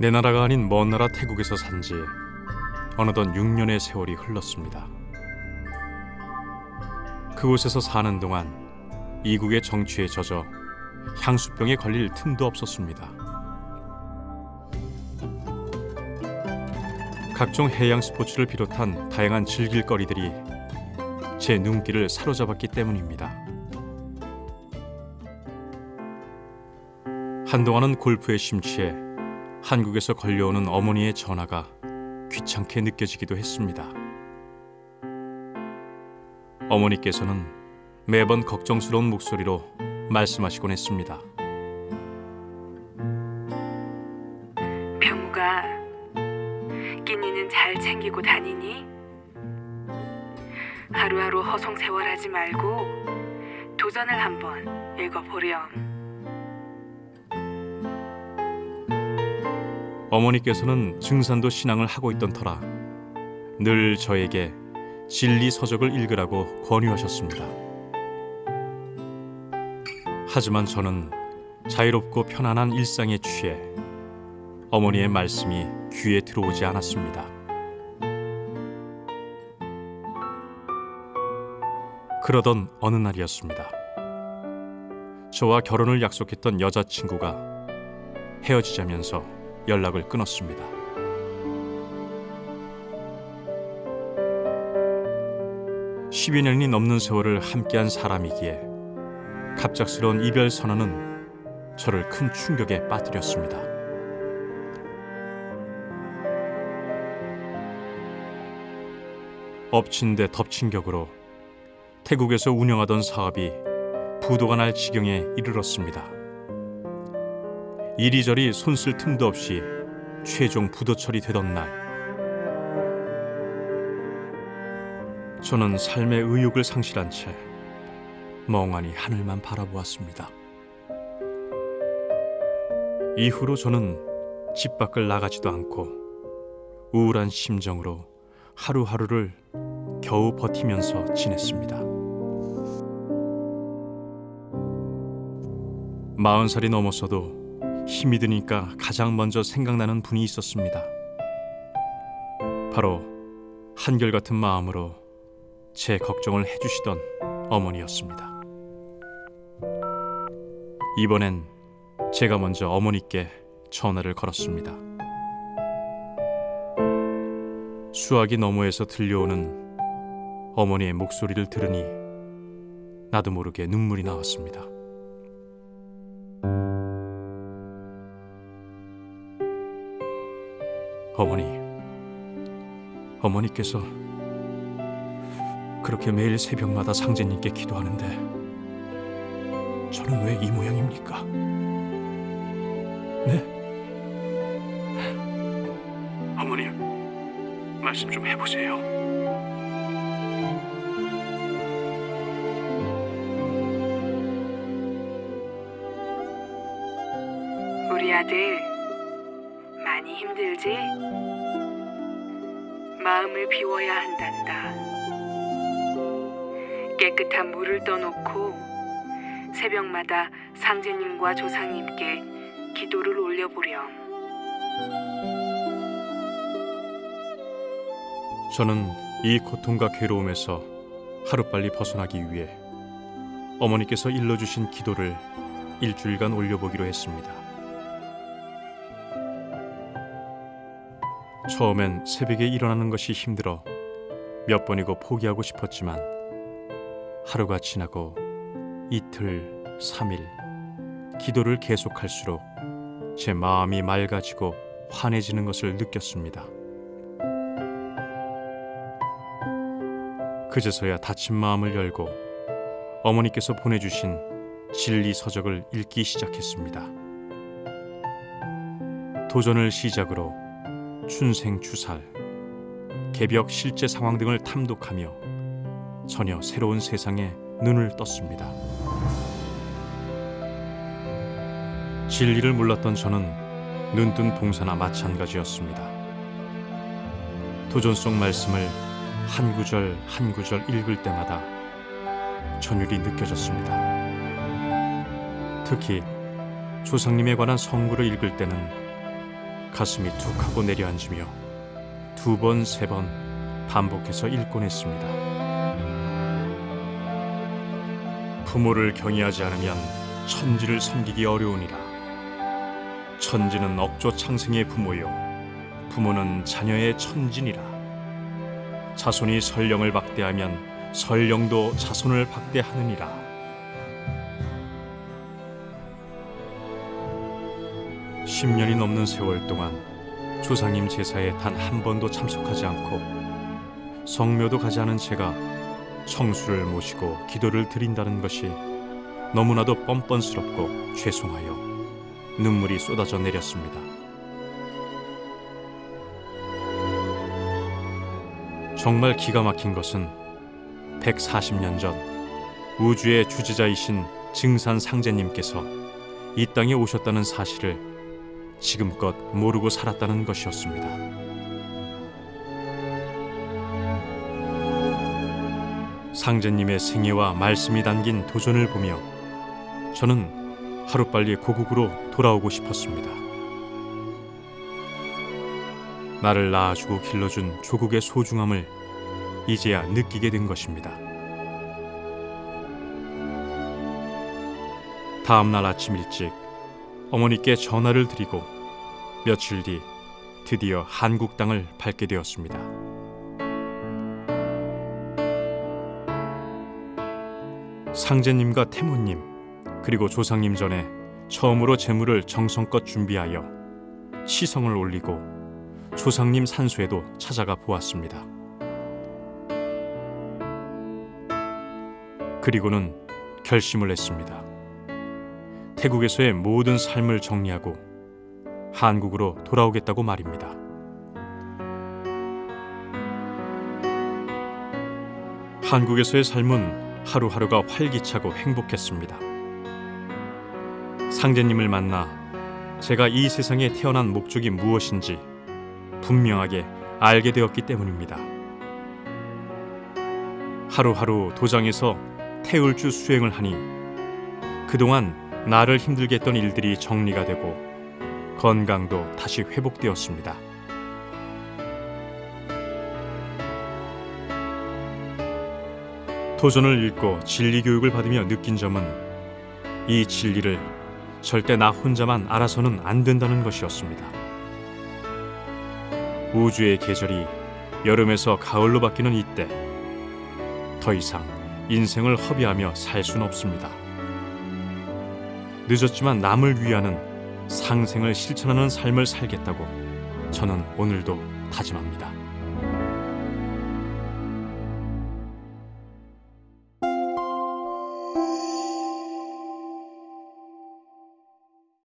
내 나라가 아닌 먼 나라 태국에서 산 지 어느덧 6년의 세월이 흘렀습니다. 그곳에서 사는 동안 이국의 정취에 젖어 향수병에 걸릴 틈도 없었습니다. 각종 해양 스포츠를 비롯한 다양한 즐길 거리들이 제 눈길을 사로잡았기 때문입니다. 한동안은 골프에 심취해 한국에서 걸려오는 어머니의 전화가 귀찮게 느껴지기도 했습니다. 어머니께서는 매번 걱정스러운 목소리로 말씀하시곤 했습니다. 병우가 끼니는 잘 챙기고 다니니? 하루하루 허송세월하지 말고 도전을 한번 읽어보렴. 어머니께서는 증산도 신앙을 하고 있던 터라 늘 저에게 진리 서적을 읽으라고 권유하셨습니다. 하지만 저는 자유롭고 편안한 일상에 취해 어머니의 말씀이 귀에 들어오지 않았습니다. 그러던 어느 날이었습니다. 저와 결혼을 약속했던 여자친구가 헤어지자면서 연락을 끊었습니다. (10여 년이) 넘는 세월을 함께한 사람이기에 갑작스러운 이별 선언은 저를 큰 충격에 빠뜨렸습니다. 엎친 데 덮친 격으로 태국에서 운영하던 사업이 부도가 날 지경에 이르렀습니다. 이리저리 손쓸 틈도 없이 최종 부도 처리되던 날, 저는 삶의 의욕을 상실한 채 멍하니 하늘만 바라보았습니다. 이후로 저는 집 밖을 나가지도 않고 우울한 심정으로 하루하루를 겨우 버티면서 지냈습니다. 40살이 넘었어도 힘이 드니까 가장 먼저 생각나는 분이 있었습니다. 바로 한결같은 마음으로 제 걱정을 해주시던 어머니였습니다. 이번엔 제가 먼저 어머니께 전화를 걸었습니다. 수화기 너머에서 들려오는 어머니의 목소리를 들으니 나도 모르게 눈물이 나왔습니다. 어머니께서 그렇게 매일 새벽마다 상제님께 기도하는데 저는 왜 이 모양입니까? 네? 어머님, 말씀 좀 해보세요. 우리 아들 많이 힘들지? 마음을 비워야 한단다. 깨끗한 물을 떠놓고 새벽마다 상제님과 조상님께 기도를 올려보렴. 저는 이 고통과 괴로움에서 하루빨리 벗어나기 위해 어머니께서 일러주신 기도를 일주일간 올려보기로 했습니다. 처음엔 새벽에 일어나는 것이 힘들어 몇 번이고 포기하고 싶었지만 하루가 지나고 이틀, 3일 기도를 계속할수록 제 마음이 맑아지고 환해지는 것을 느꼈습니다. 그제서야 닫힌 마음을 열고 어머니께서 보내주신 진리 서적을 읽기 시작했습니다. 도전을 시작으로 춘생추살, 개벽 실제 상황 등을 탐독하며 전혀 새로운 세상에 눈을 떴습니다. 진리를 몰랐던 저는 눈뜬 동사나 마찬가지였습니다. 도전 속 말씀을 한 구절 한 구절 읽을 때마다 전율이 느껴졌습니다. 특히 조상님에 관한 성구를 읽을 때는 가슴이 툭 하고 내려앉으며 두 번, 세 번 반복해서 읽곤 했습니다. 부모를 경외하지 않으면 천지를 섬기기 어려우니라. 천지는 억조 창생의 부모요, 부모는 자녀의 천진이라. 자손이 설령을 박대하면 설령도 자손을 박대하느니라. (10년이) 넘는 세월 동안 조상님 제사에 단 한 번도 참석하지 않고 성묘도 가지 않은 제가 성수를 모시고 기도를 드린다는 것이 너무나도 뻔뻔스럽고 죄송하여 눈물이 쏟아져 내렸습니다. 정말 기가 막힌 것은 140년 전 우주의 주지자이신 증산 상제님께서 이 땅에 오셨다는 사실을 지금껏 모르고 살았다는 것이었습니다. 상제님의 생애와 말씀이 담긴 도전을 보며 저는 하루빨리 고국으로 돌아오고 싶었습니다. 나를 낳아주고 길러준 조국의 소중함을 이제야 느끼게 된 것입니다. 다음 날 아침 일찍 어머니께 전화를 드리고 며칠 뒤 드디어 한국 땅을 밟게 되었습니다. 상제님과 태모님 그리고 조상님 전에 처음으로 제물을 정성껏 준비하여 시성을 올리고 조상님 산소에도 찾아가 보았습니다. 그리고는 결심을 했습니다. 태국에서의 모든 삶을 정리하고 한국으로 돌아오겠다고 말입니다. 한국에서의 삶은 하루하루가 활기차고 행복했습니다. 상제님을 만나 제가 이 세상에 태어난 목적이 무엇인지 분명하게 알게 되었기 때문입니다. 하루하루 도장에서 태울주 수행을 하니 그동안 나를 힘들게 했던 일들이 정리가 되고 건강도 다시 회복되었습니다. 도전을 읽고 진리 교육을 받으며 느낀 점은 이 진리를 절대 나 혼자만 알아서는 안 된다는 것이었습니다. 우주의 계절이 여름에서 가을로 바뀌는 이때 더 이상 인생을 허비하며 살 수는 없습니다. 늦었지만 남을 위하는 상생을 실천하는 삶을 살겠다고 저는 오늘도 다짐합니다.